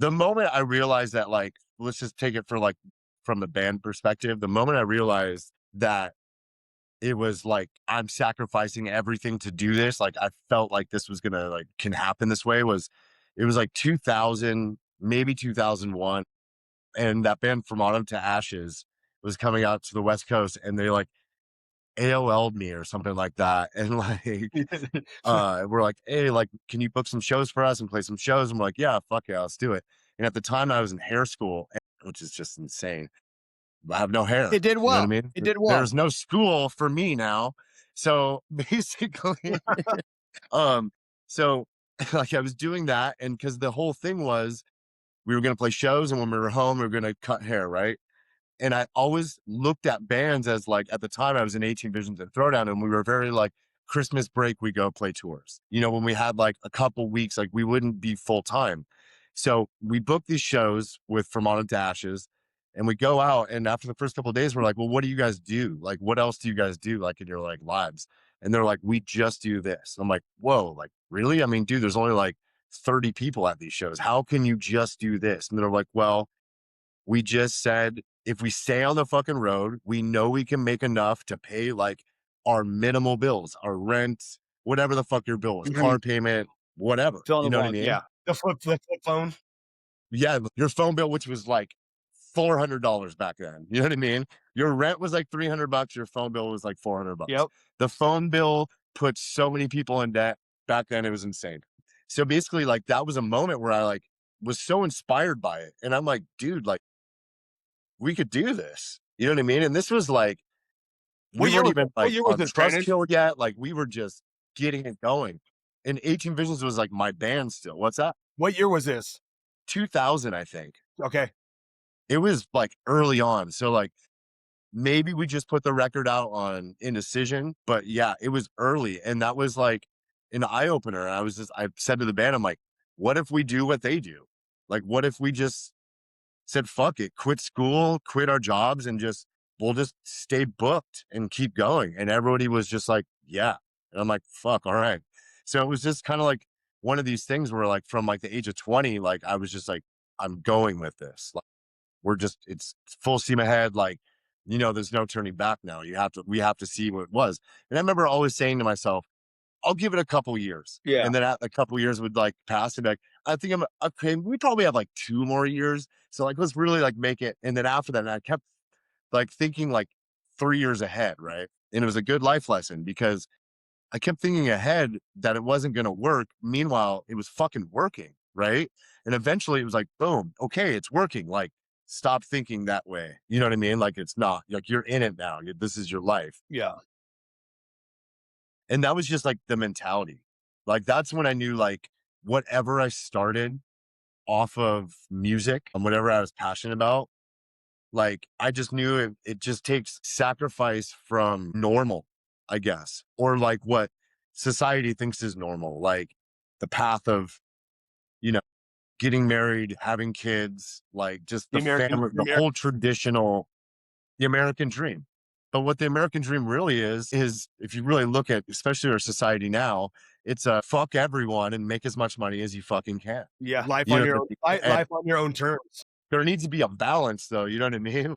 The moment I realized that, like, let's just take it for like from the band perspective, the moment I realized that it was like I'm sacrificing everything to do this, like I felt like this was gonna like can happen this way was it was like 2000, maybe 2001. And that band From Autumn to Ashes was coming out to the West Coast and they like AOL'd me or something like that. And like, we're like, hey, like, can you book some shows for us and play some shows? I'm like, yeah, fuck yeah, let's do it. And at the time I was in hair school, which is just insane. I have no hair. It did You know what I well. mean? It did well. There's no school for me now. So basically, um, so like I was doing that. And cause the whole thing was we were going to play shows. And when we were home, we were going to cut hair. Right. And I always looked at bands as like, at the time I was in 18 Visions and Throwdown and we were very like Christmas break, we go play tours. You know, when we had like a couple weeks, like we wouldn't be full time. So we booked these shows with From Autumn to Ashes and we go out. And after the first couple of days, we're like, well, what do you guys do? Like, what else do you guys do? Like in your like lives? And they're like, we just do this. I'm like, whoa, like really? I mean, dude, there's only like 30 people at these shows. How can you just do this? And they're like, well, we just said, if we stay on the fucking road, we know we can make enough to pay like our minimal bills, our rent, whatever the fuck your bill is, car Mhm. payment, whatever. Fill in You the know what I blank. mean? Yeah. The flip phone. Yeah, your phone bill, which was like $400 back then. You know what I mean? Your rent was like $300. Your phone bill was like $400. Yep. The phone bill put so many people in debt back then. It was insane. So basically, like that was a moment where I like was so inspired by it, and I'm like, dude, like we could do this. You know what I mean? And this was like, we weren't even what like year was on this, Brandon? Trustkill yet. Like we were just getting it going. And 18 Visions was like my band still. What's that? What year was this? 2000, I think. Okay. It was like early on. So like maybe we just put the record out on Indecision, but yeah, it was early. And that was like an eye opener. And I said to the band, I'm like, what if we do what they do? Like, what if we just said, fuck it, quit school, quit our jobs, and we'll just stay booked and keep going. And everybody was just like, yeah. And I'm like, fuck, all right. So it was just kind of like one of these things where like from like the age of 20, like I was just like, I'm going with this. Like it's full steam ahead. Like, you know, there's no turning back now. We have to see what it was. And I remember always saying to myself, I'll give it a couple years. Yeah. And then a couple years would like pass and be like, I think I'm okay. We probably have like 2 more years. So like, let's really like make it. And then after that, and I kept like thinking like 3 years ahead. Right. And it was a good life lesson because I kept thinking ahead that it wasn't going to work. Meanwhile, it was fucking working. Right. And eventually it was like, boom, okay, it's working. Like, stop thinking that way. You know what I mean? Like, it's not like you're in it now. This is your life. Yeah. And that was just like the mentality. Like that's when I knew like whatever I started off of music and whatever I was passionate about, like I just knew it just takes sacrifice from normal, I guess, or like what society thinks is normal, like the path of, you know, getting married, having kids, like just The the American, family, the the American. whole traditional the American dream. But what the American dream really is if you really look at, especially our society now, it's a fuck everyone and make as much money as you fucking can. Yeah. Life You on know, your own. and Life on your own terms. there needs to be a balance though. You know what I mean?